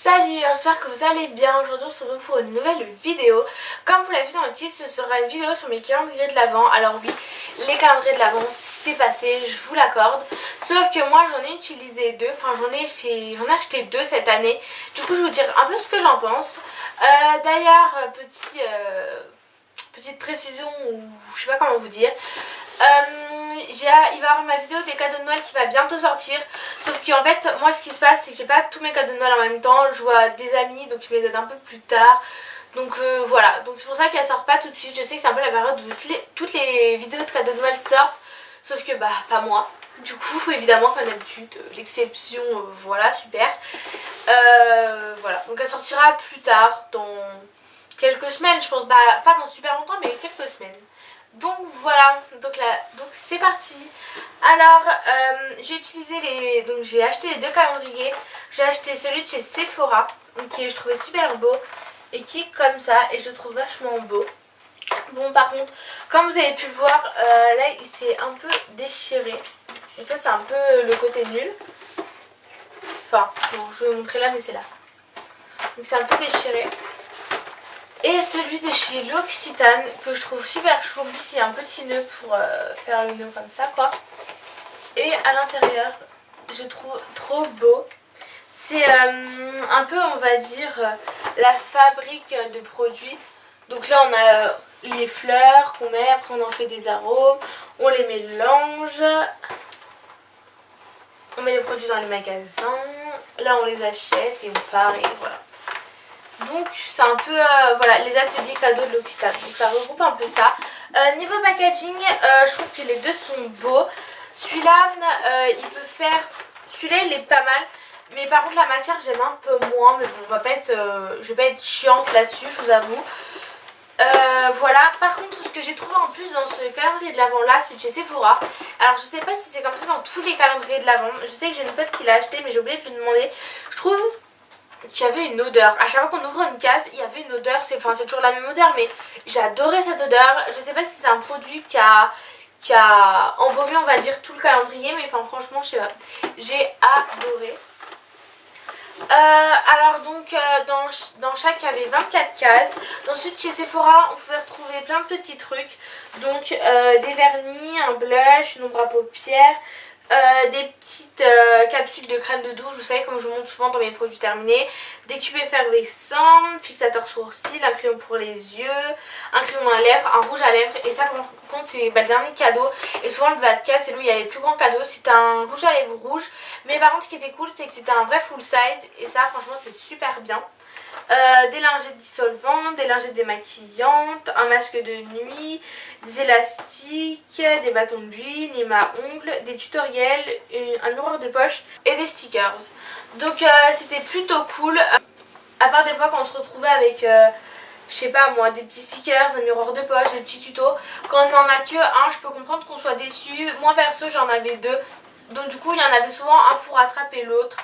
Salut, j'espère que vous allez bien. Aujourd'hui on se retrouve pour une nouvelle vidéo. Comme vous l'avez vu dans le titre, ce sera une vidéo sur mes calendriers de l'Avent. Alors oui, les calendriers de l'Avent c'est passé, je vous l'accorde. Sauf que moi j'en ai utilisé deux, enfin j'en ai acheté deux cette année. Du coup je vais vous dire un peu ce que j'en pense. D'ailleurs, petite précision, ou je sais pas comment vous dire. Il va y avoir ma vidéo des cadeaux de Noël qui va bientôt sortir. Sauf qu'en fait moi ce qui se passe c'est que j'ai pas tous mes cadeaux de Noël en même temps. Je vois des amis donc ils me les donnent un peu plus tard. Donc voilà, donc c'est pour ça qu'elle sort pas tout de suite. Je sais que c'est un peu la période où toutes les vidéos de cadeaux de Noël sortent. Sauf que bah pas moi. Du coup évidemment comme d'habitude l'exception, voilà, super. Voilà, donc elle sortira plus tard dans quelques semaines je pense. Bah pas dans super longtemps mais quelques semaines. Donc voilà, donc c'est parti. Alors j'ai acheté les deux calendriers. J'ai acheté celui de chez Sephora qui je trouvais super beau et qui est comme ça et je le trouve vachement beau. Bon par contre comme vous avez pu le voir, là il s'est un peu déchiré. Et ça c'est un peu le côté nul. Enfin bon, je vais vous montrer là mais c'est là. Donc c'est un peu déchiré. Et celui de chez L'Occitane que je trouve super chou. En plus il y a un petit nœud pour faire le nœud comme ça quoi. Et à l'intérieur je trouve trop beau. C'est un peu on va dire la fabrique de produits. Donc là on a les fleurs qu'on met, après on en fait des arômes, on les mélange. On met les produits dans les magasins. Là on les achète et on part et voilà. Donc c'est un peu voilà, les ateliers cadeaux de L'Occitane. Donc ça regroupe un peu ça. Niveau packaging, je trouve que les deux sont beaux. Celui-là, il peut faire... Celui-là il est pas mal. Mais par contre la matière j'aime un peu moins. Mais bon, je vais pas être chiante là-dessus, je vous avoue. Voilà, par contre ce que j'ai trouvé en plus dans ce calendrier de l'Avent là, celui de chez Sephora. Alors je sais pas si c'est comme ça dans tous les calendriers de l'Avent. Je sais que j'ai une pote qui l'a acheté mais j'ai oublié de lui demander. Je trouve qu'il y avait une odeur. À chaque fois qu'on ouvre une case, il y avait une odeur. C'est toujours la même odeur, mais j'adorais cette odeur. Je sais pas si c'est un produit qui a embaumé, on va dire, tout le calendrier, mais enfin franchement, je sais pas. J'ai adoré. Alors donc dans chaque il y avait 24 cases. Ensuite chez Sephora on pouvait retrouver plein de petits trucs. Donc des vernis, un blush, une ombre à paupières, des petites capsules de crème de douche, vous savez comme je vous montre souvent dans mes produits terminés, des tubes effervescents, fixateur sourcil, un crayon pour les yeux, un crayon à lèvres, un rouge à lèvres. Et ça par contre c'est le dernier cadeau. Et souvent le 24 c'est là où il y a les plus grands cadeaux. C'était un rouge à lèvres rouge. Mais par contre ce qui était cool c'est que c'était un vrai full size. Et ça franchement c'est super bien. Des lingettes dissolvantes, des lingettes démaquillantes, un masque de nuit, des élastiques, des bâtons de buis, une lime à ongles, des tutoriels, un miroir de poche et des stickers. Donc c'était plutôt cool. À part des fois quand on se retrouvait avec je sais pas moi, des petits stickers, un miroir de poche, des petits tutos. Quand on en a que un, je peux comprendre qu'on soit déçu. Moi perso j'en avais deux. Donc du coup il y en avait souvent un pour rattraper l'autre.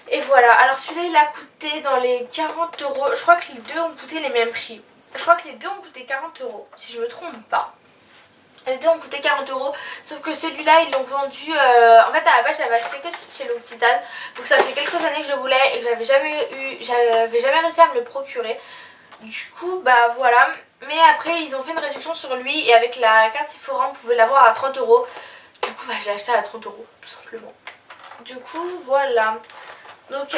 Et voilà, alors celui-là il a coûté dans les 40 €. Je crois que les deux ont coûté les mêmes prix. Je crois que les deux ont coûté 40 €, si je me trompe pas. Les deux ont coûté 40 €, sauf que celui-là ils l'ont vendu... En fait à la base j'avais acheté que celui de chez L'Occitane. Donc ça fait quelques années que je voulais et que j'avais jamais réussi à me le procurer. Du coup bah voilà. Mais après ils ont fait une réduction sur lui et avec la carte Sephora on pouvait l'avoir à 30 €. Du coup bah je l'ai acheté à 30 € tout simplement. Du coup voilà. Donc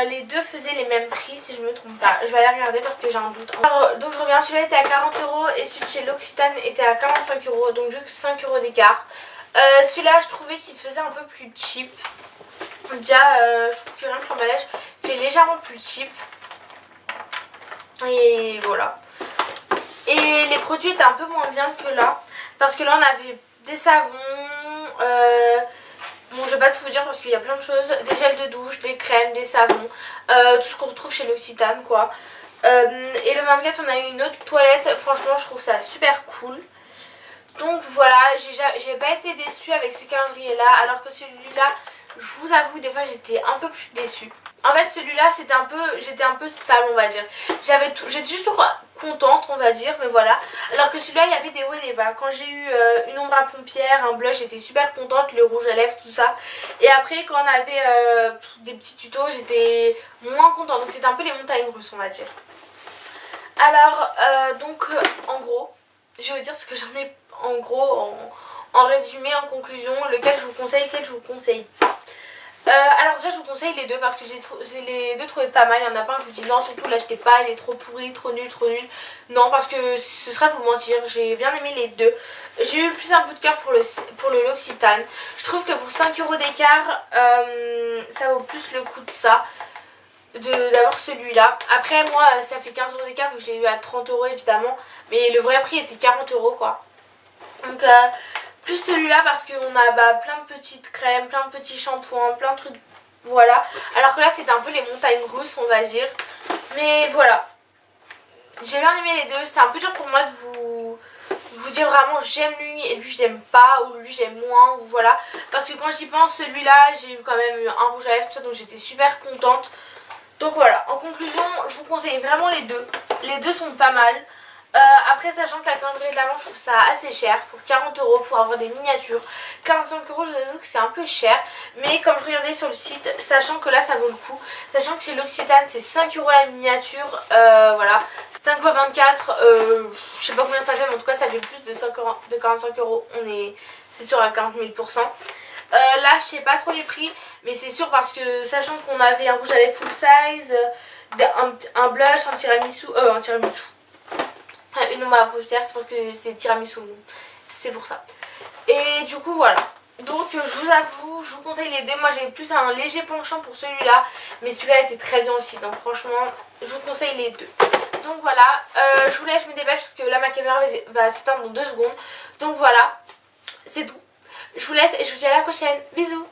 les deux faisaient les mêmes prix si je me trompe pas. Je vais aller regarder parce que j'ai un doute. Alors, donc je reviens, celui-là était à 40 € et celui de chez L'Occitane était à 45 €. Donc juste 5 € d'écart. Celui-là je trouvais qu'il faisait un peu plus cheap. Déjà je trouve que rien que l'emballage fait légèrement plus cheap. Et voilà. Et les produits étaient un peu moins bien que là. Parce que là on avait des savons... Bon je vais pas tout vous dire parce qu'il y a plein de choses, des gels de douche, des crèmes, des savons, tout ce qu'on retrouve chez L'Occitane quoi. Et le 24 on a eu une autre toilette, franchement je trouve ça super cool. Donc voilà, j'ai pas été déçue avec ce calendrier là, alors que celui-là, je vous avoue des fois j'étais un peu plus déçue. En fait celui-là j'étais un peu stable on va dire. J'étais toujours contente on va dire, mais voilà. Alors que celui-là il y avait des hauts et des bas. Quand j'ai eu une ombre à paupières, un blush, j'étais super contente, le rouge à lèvres, tout ça. Et après quand on avait des petits tutos, j'étais moins contente. Donc c'était un peu les montagnes russes on va dire. Alors en gros, je vais vous dire ce que j'en ai en gros en résumé, en conclusion, lequel je vous conseille, lequel je vous conseille pas. Alors déjà je vous conseille les deux parce que j'ai les deux trouvé pas mal. Il y en a pas un que je vous dis non surtout l'achetez pas, il est trop pourri, trop nul, trop nul. Non parce que ce serait vous mentir, j'ai bien aimé les deux. J'ai eu plus un coup de cœur pour le L'Occitane. Je trouve que pour 5 € d'écart ça vaut plus le coup de ça, d'avoir celui-là. Après moi ça fait 15 € d'écart vu que j'ai eu à 30 € évidemment, mais le vrai prix était 40 € quoi. Donc plus celui-là parce qu'on a plein de petites crèmes, plein de petits shampoings, plein de trucs, voilà. Alors que là c'était un peu les montagnes russes on va dire. Mais voilà, j'ai bien aimé les deux. C'est un peu dur pour moi de vous dire vraiment j'aime lui et lui j'aime pas, ou lui j'aime moins, ou voilà. Parce que quand j'y pense, celui-là j'ai eu quand même un rouge à lèvres tout ça, donc j'étais super contente. Donc voilà, en conclusion je vous conseille vraiment les deux. Les deux sont pas mal. Après sachant qu'à calendrier de l'Avent je trouve ça assez cher pour 40 € pour avoir des miniatures. 45 € je vous avoue que c'est un peu cher, mais comme je regardais sur le site, sachant que là ça vaut le coup, sachant que chez L'Occitane c'est 5 € la miniature, voilà, 5 x 24, je sais pas combien ça fait mais en tout cas ça fait plus de 45 €, c'est sûr à 40 000%. Là je sais pas trop les prix, mais c'est sûr parce que sachant qu'on avait un rouge à lèvres full size, un blush, un tiramisu, une ombre à paupières, c'est parce que c'est tiramisu, c'est pour ça. Et du coup voilà, donc je vous avoue, je vous conseille les deux. Moi j'ai plus un léger penchant pour celui-là, mais celui-là était très bien aussi, donc franchement je vous conseille les deux. Donc voilà, je vous laisse, je me dépêche parce que là ma caméra va s'éteindre dans 2 secondes. Donc voilà, c'est tout. Je vous laisse et je vous dis à la prochaine, bisous.